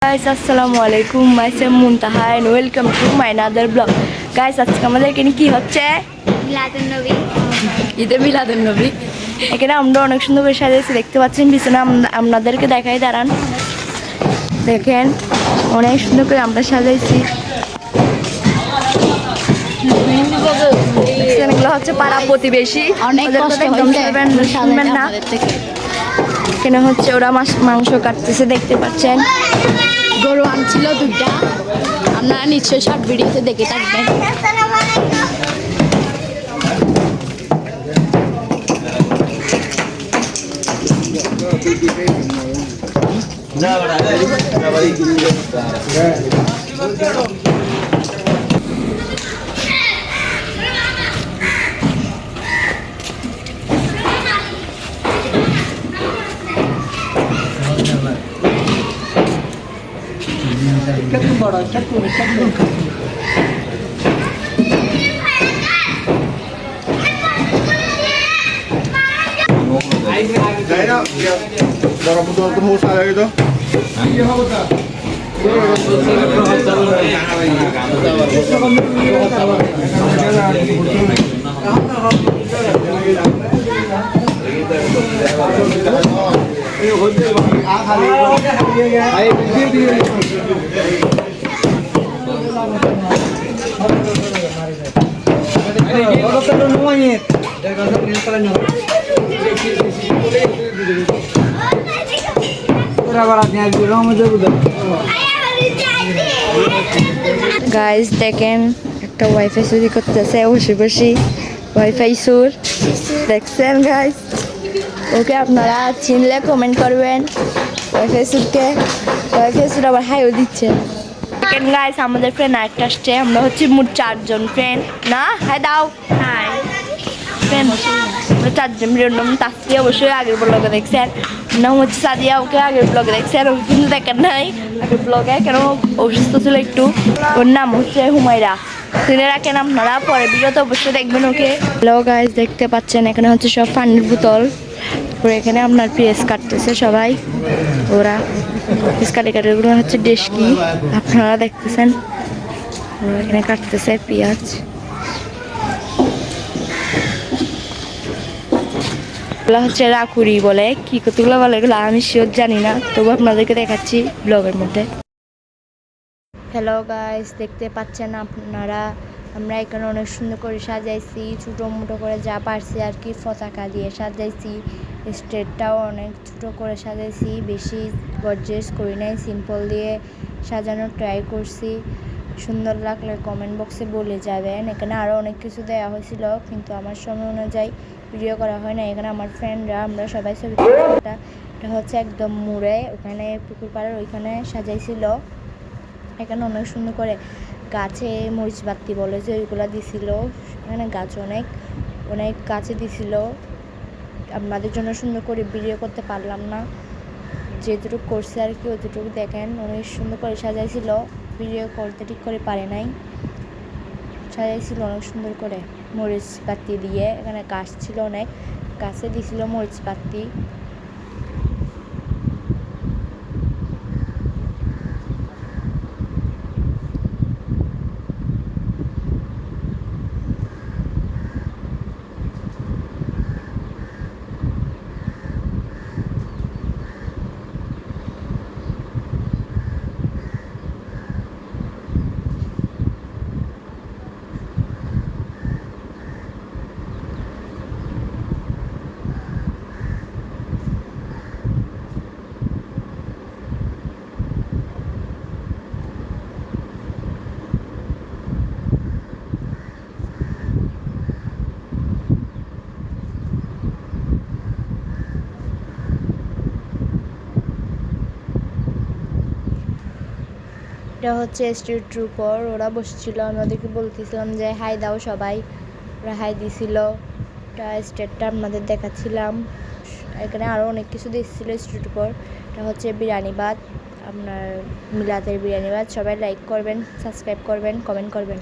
Guys, Assalamualaikum. myself Muntaha and welcome to my another vlog. Guys, আজকে আমাদের এখানে কি হচ্ছে? মিলাদুন নবী। ঈদে মিলাদুন নবী। এখানে আমরা অনেক সুন্দর করে সাজিয়েছি, দেখতে পাচ্ছেন পিছনে। আপনাদেরকে দেখাই, দাঁড়ান, দেখেন অনেক সুন্দর করে আমরা সাজাইছি। এগুলো হচ্ছে পাড়া প্রতিবেশী, অনেক কষ্ট শুনবেন না। এখানে হচ্ছে ওরা মাংস কাটতেছে, দেখতে পাচ্ছেন। গরু আনছিল দুইটা, আপনারা নিশ্চয়ই শর্ট ভিডিওতে দেখে থাকবেন। Darah betul tuh mau saya gitu. Guys দেখেন, একটা ওয়াইফাই চুরি করতেছে বসে বসে। ওয়াইফাই চোর দেখছেন গাইজ। ওকে আপনারা চিনলে কমেন্ট করবেন। ওয়াইফাই চোরকে, ওয়াইফাই চোর আবার হাইও দিচ্ছে। দেখেন গাইজ, আমাদের ফ্রেন্ড আরেকটা আসছে। আমরা হচ্ছে মোট 4 জন ফ্রেন্ড। না, হাই দাও, হাই ফ্রেন্ড। আমরা 4 জন ফ্রেন্ড। তাসফিয়া অবশ্যই আগের ব্লগে দেখছেন। নাম হচ্ছে সাদিয়া, ওকে আগের ব্লগে দেখছেন। ওকে কিন্তু দেখেন নাই আগের ব্লগে, কেন অসুস্থ ছিল একটু। ওর নাম হচ্ছে হুমায়রা, শুনে রাখেন আপনারা। পরে ভিডিওতে অবশ্যই দেখবেন ওকে। হ্যালো গাইজ, দেখতে পাচ্ছেন এখানে হচ্ছে সব পানির বোতল। তারপরে এখানে আপনার পেঁয়াজ কাটতেছে সবাই। ওরা পেঁয়াজ কাটিগুলো হচ্ছে ডেস্কি, আপনারা দেখতেছেন। ওরা এখানে কাটতেছে পেঁয়াজ। হচ্ছে রাখুরি বলে, কি কতগুলো বলে এগুলো আমি শিওর জানি না, তবু আপনাদেরকে দেখাচ্ছি ব্লগের মধ্যে। হ্যালো গাইস, দেখতে পাচ্ছেন আপনারা, আমরা এখানে অনেক সুন্দর করে সাজাইছি। ছোটো মোটো করে যা পারছি আর কি, পতাকা দিয়ে সাজাইছি। স্টেজটাও অনেক ছোটো করে সাজাইছি, বেশি গর্জিয়াস করি নাই, সিম্পল দিয়ে সাজানোর ট্রাই করছি। সুন্দর লাগলে কমেন্ট বক্সে বলে যাবেন। এখানে আরও অনেক কিছু দেওয়া হয়েছিল, কিন্তু আমার সময় অনুযায়ী ভিডিও করা হয় না। এখানে আমার ফ্রেন্ডরা আমরা সবাই ছবি তুলছি। এটা হচ্ছে একদম মুড়ে, ওখানে পুকুর পাড়ের ওইখানে সাজাইছিল। এখানে অনেক সুন্দর করে গাছে মরিচ বাতি বলে যে ওইগুলো দিছিল। এখানে গাছ অনেক অনেক গাছে দিছিল। আপনাদের জন্য সুন্দর করে ভিডিও করতে পারলাম না, যেটুকু করছে আর কি ওইটুকু দেখেন। অনেক সুন্দর করে সাজাইছিল, ভিডিও করতে ঠিক করে পারে নাই। সাজাইছিল অনেক সুন্দর করে মরিচ বাতি দিয়ে। এখানে গাছ ছিল অনেক, গাছে দিছিল মরিচ বাতি। এটা হচ্ছে স্ট্রিটের উপর ওরা বসেছিল। আমি ওদেরকে বলতেছিলাম যে হাই দাও সবাই, ওরা হাই দিছিল। এটা স্টেটটা আপনাদের দেখাচ্ছিলাম। এখানে আরও অনেক কিছু দিচ্ছিল স্ট্রিটের উপর। এটা হচ্ছে বিরিয়ানি ভাত, আপনার মিলাদের বিরিয়ানি ভাত। সবাই লাইক করবেন, সাবস্ক্রাইব করবেন, কমেন্ট করবেন।